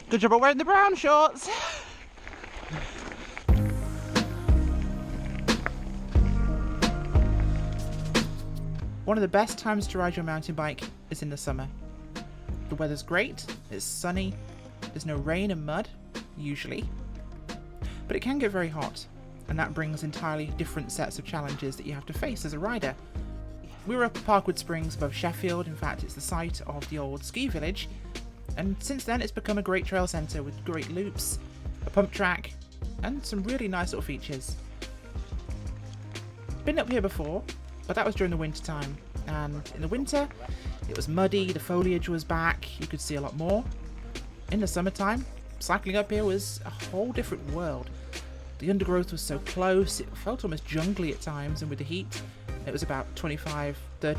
Good job of wearing the brown shorts. One of the best times to ride your mountain bike is in the summer. The weather's great, it's sunny, there's no rain and mud, usually, but it can get very hot, and that brings entirely different sets of challenges that you have to face as a rider. We were up at Parkwood Springs above Sheffield. In fact, it's the site of the old ski village, and since then it's become a great trail centre with great loops, a pump track, and some really nice little features. Been up here before, but that was during the winter time, and in the winter it was muddy, the foliage was back, you could see a lot more. In the summertime, cycling up here was a whole different world. The undergrowth was so close, it felt almost jungly at times, and with the heat, it was about 25-30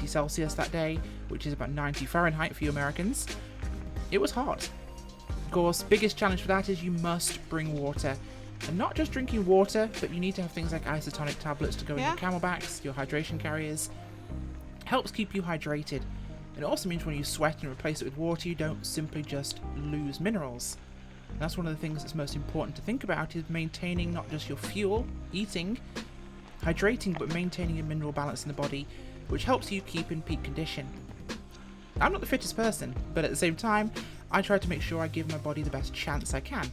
Celsius that day, which is about 90 Fahrenheit for you Americans. It was hot. Of course, biggest challenge for that is you must bring water. And not just drinking water, but you need to have things like isotonic tablets to go in your camelbacks, your hydration carriers. Helps keep you hydrated. It also means when you sweat and replace it with water, you don't simply just lose minerals. And that's one of the things that's most important to think about, is maintaining not just your fuel, eating, hydrating, but maintaining a mineral balance in the body, which helps you keep in peak condition. I'm not the fittest person, but at the same time, I try to make sure I give my body the best chance I can.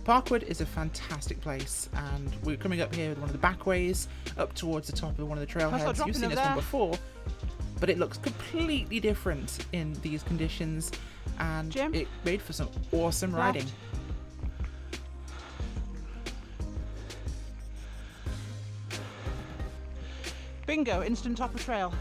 Parkwood is a fantastic place, and we're coming up here with one of the backways up towards the top of one of the trailheads. You've seen this one before, but it looks completely different in these conditions, and it made for some awesome riding. Bingo, instant top of trail.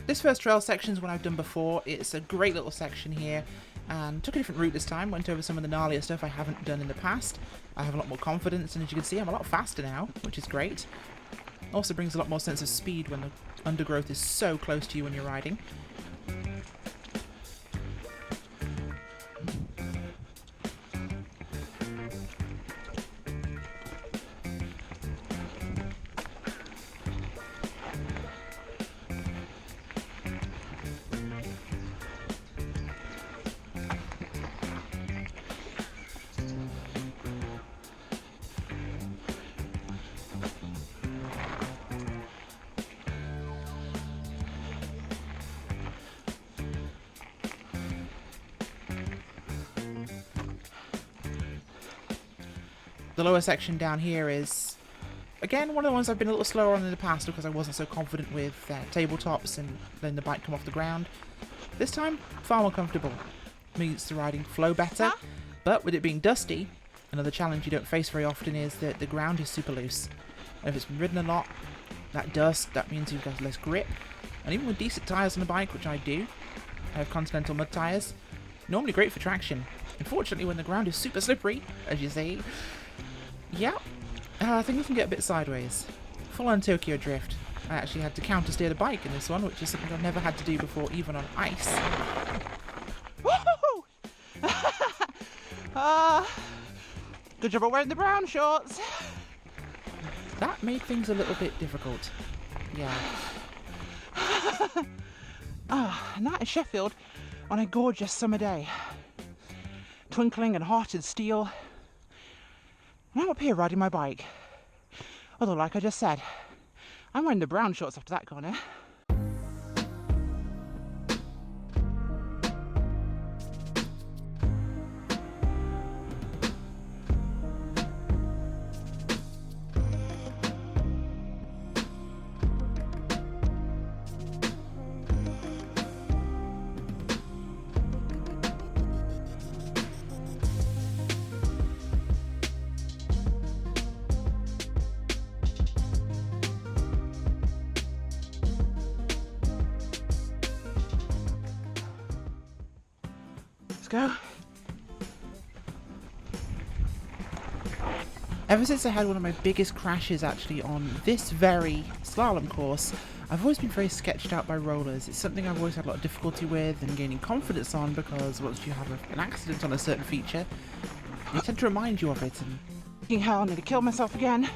This first trail section is one I've done before. It's a great little section here, and took a different route this time, went over some of the gnarlier stuff I haven't done in the past. I have a lot more confidence, and as you can see I'm a lot faster now, which is great. Also brings a lot more sense of speed when the undergrowth is so close to you when you're riding. The lower section down here is, again, one of the ones I've been a little slower on in the past because I wasn't so confident with tabletops and letting the bike come off the ground. This time, far more comfortable. Means the riding flow better, but with it being dusty, another challenge you don't face very often is that the ground is super loose. And if it's been ridden a lot, that dust, that means you've got less grip. And even with decent tyres on the bike, which I do, I have Continental mud tyres, normally great for traction. Unfortunately, when the ground is super slippery, as you see, I think you can get a bit sideways. Full on Tokyo drift. I actually had to counter steer the bike in this one, which is something I've never had to do before, even on ice. Woohoo! Good job of wearing the brown shorts. That made things a little bit difficult. Yeah. And that is Sheffield on a gorgeous summer day. Twinkling and hot and steel. And I'm up here riding my bike. Although, like I just said, I'm wearing the brown shorts after that corner. Go. Ever since I had one of my biggest crashes actually on this very slalom course, I've always been very sketched out by rollers. It's something I've always had a lot of difficulty with and gaining confidence on, because once you have an accident on a certain feature, they tend to remind you of it. And Hell, I need to kill myself again.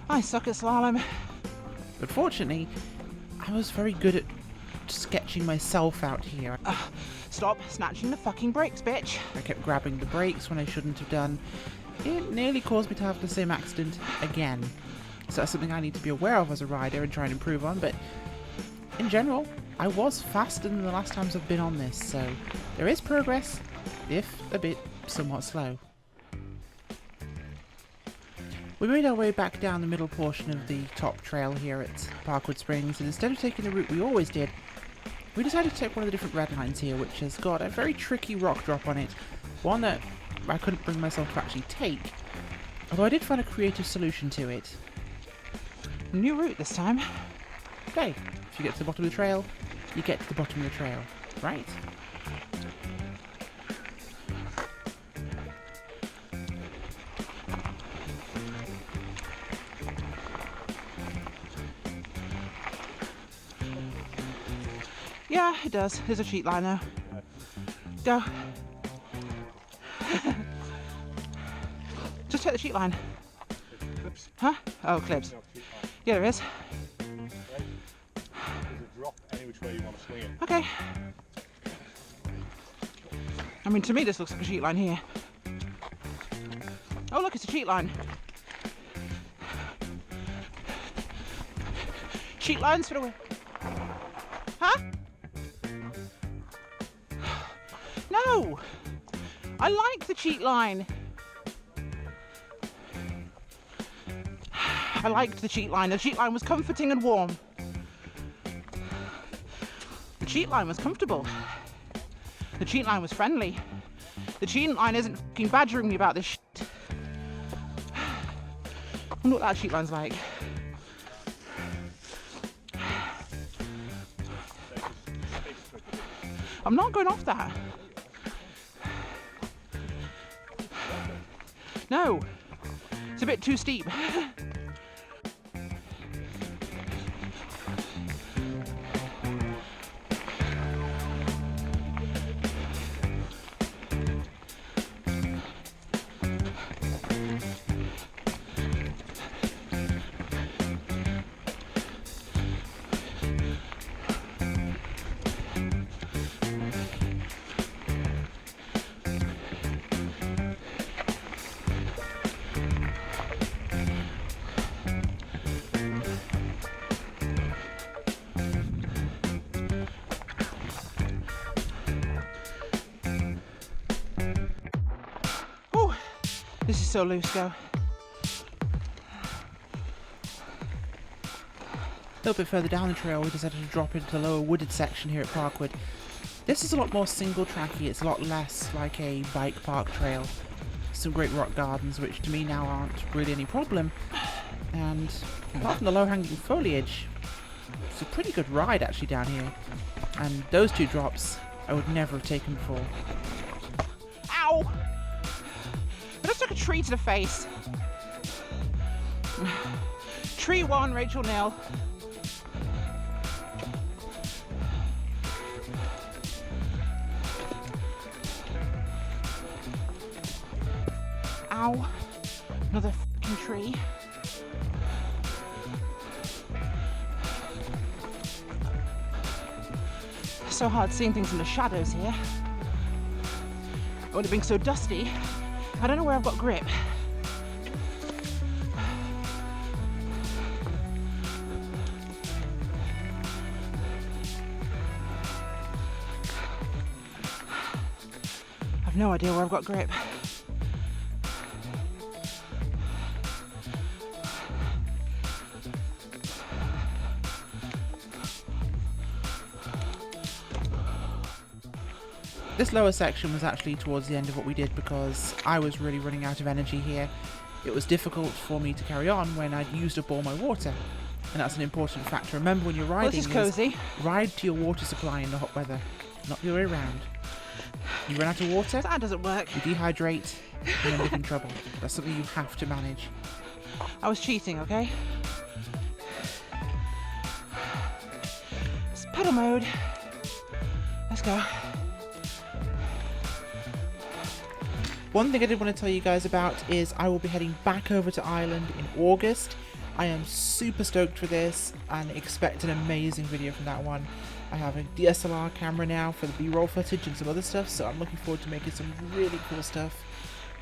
I suck at slalom. But fortunately, I was very good at sketching myself out here. Stop snatching the fucking brakes, bitch. I kept grabbing the brakes when I shouldn't have done. It nearly caused me to have the same accident again. So that's something I need to be aware of as a rider and try and improve on, but in general, I was faster than the last times I've been on this, so there is progress, if a bit somewhat slow. We made our way back down the middle portion of the top trail here at Parkwood Springs, and instead of taking the route we always did, we decided to take one of the different red lines here, which has got a very tricky rock drop on it, one that I couldn't bring myself to actually take, although I did find a creative solution to it. New route this time. Okay, if you get to the bottom of the trail, you get to the bottom of the trail, right? Yeah, it does. There's a cheat line now. Go. Just take the cheat line. Clips. Huh? Oh, clips. Yeah, there is. There's a drop any which way you want to swing it. Okay. I mean, to me, this looks like a cheat line here. Oh, look, it's a cheat line. Cheat lines for the way. Huh? No! I like the cheat line. I liked the cheat line. The cheat line was comforting and warm. The cheat line was comfortable. The cheat line was friendly. The cheat line isn't fucking badgering me about this shit. I wonder what that cheat line's like. I'm not going off that. No. It's a bit too steep. This is so loose, go. A little bit further down the trail, we decided to drop into the lower wooded section here at Parkwood. This is a lot more single tracky, it's a lot less like a bike park trail. Some great rock gardens, which to me now aren't really any problem. And apart from the low-hanging foliage, it's a pretty good ride actually down here. And those two drops I would never have taken before. Ow! I just took a tree to the face. Tree 1, Rachel nil. Ow. Another fucking tree. So hard seeing things in the shadows here. Only being so dusty, I don't know where I've got grip. I've no idea where I've got grip. This lower section was actually towards the end of what we did because I was really running out of energy here. It was difficult for me to carry on when I'd used up all my water. And that's an important factor. Remember when you're riding, Well, this is cozy. Ride to your water supply in the hot weather, not the other way around. You run out of water, That doesn't work. you dehydrate, and end up in trouble. That's something you have to manage. I was cheating, okay? It's pedal mode. Let's go. One thing I did want to tell you guys about is I will be heading back over to Ireland in August. I am super stoked for this and expect an amazing video from that one. I have a DSLR camera now for the B-roll footage and some other stuff, so I'm looking forward to making some really cool stuff.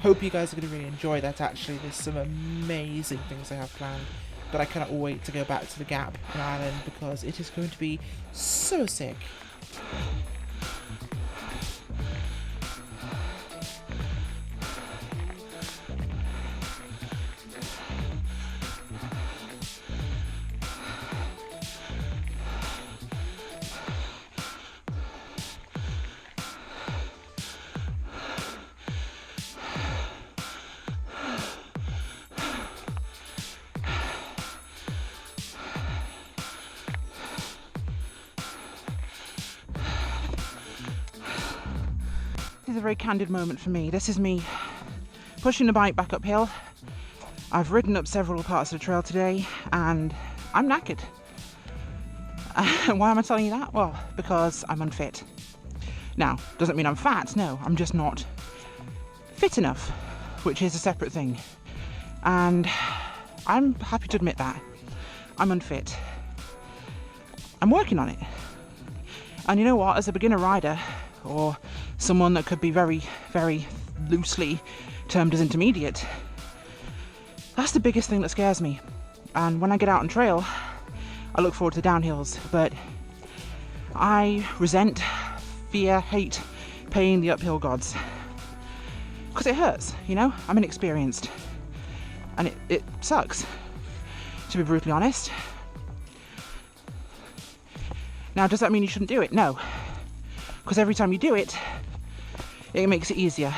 Hope you guys are going to really enjoy that actually. There's some amazing things I have planned, but I cannot wait to go back to the Gap in Ireland because it is going to be so sick. This is a very candid moment for me. This is me pushing the bike back uphill. I've ridden up several parts of the trail today and I'm knackered. Why am I telling you that? Well, because I'm unfit. Now, doesn't mean I'm fat, no, I'm just not fit enough, which is a separate thing. And I'm happy to admit that. I'm unfit. I'm working on it. And you know what, as a beginner rider, or someone that could be very, very loosely termed as intermediate, that's the biggest thing that scares me. And when I get out on trail, I look forward to the downhills, but I resent, fear, hate paying the uphill gods. Because it hurts, you know? I'm inexperienced. And it sucks, to be brutally honest. Now, does that mean you shouldn't do it? No. Because every time you do it, it makes it easier.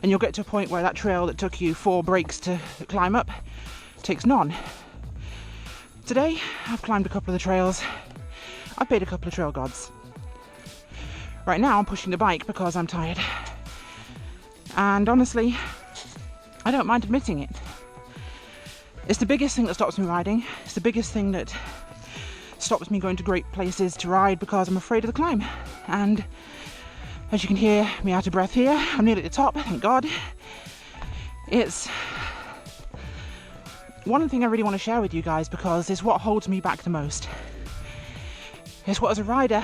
And you'll get to a point where that trail that took you 4 breaks to climb up takes none. Today, I've climbed a couple of the trails. I've paid a couple of trail gods. Right now, I'm pushing the bike because I'm tired. And honestly, I don't mind admitting it. It's the biggest thing that stops me riding. It's the biggest thing that stops me going to great places to ride because I'm afraid of the climb. And as you can hear me out of breath here, I'm nearly at the top, thank God. It's one thing I really want to share with you guys because it's what holds me back the most. It's what, as a rider,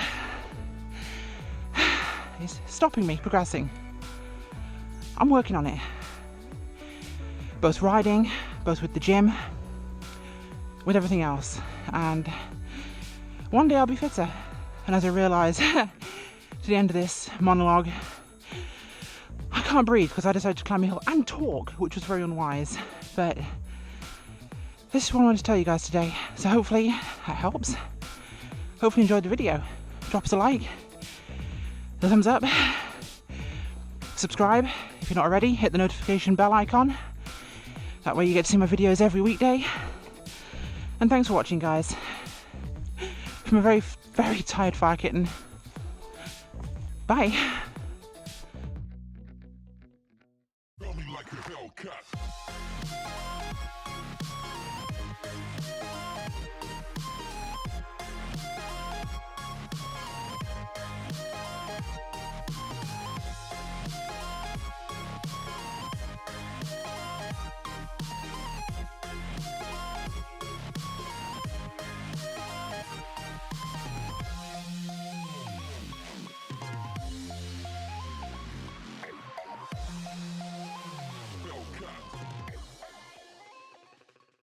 is stopping me progressing. I'm working on it. Both riding, both with the gym, with everything else. And one day I'll be fitter. And as I realise to the end of this monologue, I can't breathe because I decided to climb a hill and talk, which was very unwise. But this is what I wanted to tell you guys today. So hopefully that helps. Hopefully you enjoyed the video. Drop us a like, a thumbs up, subscribe if you're not already, hit the notification bell icon. That way you get to see my videos every weekday. And thanks for watching, guys. From a very, very tired Firekitten. Bye.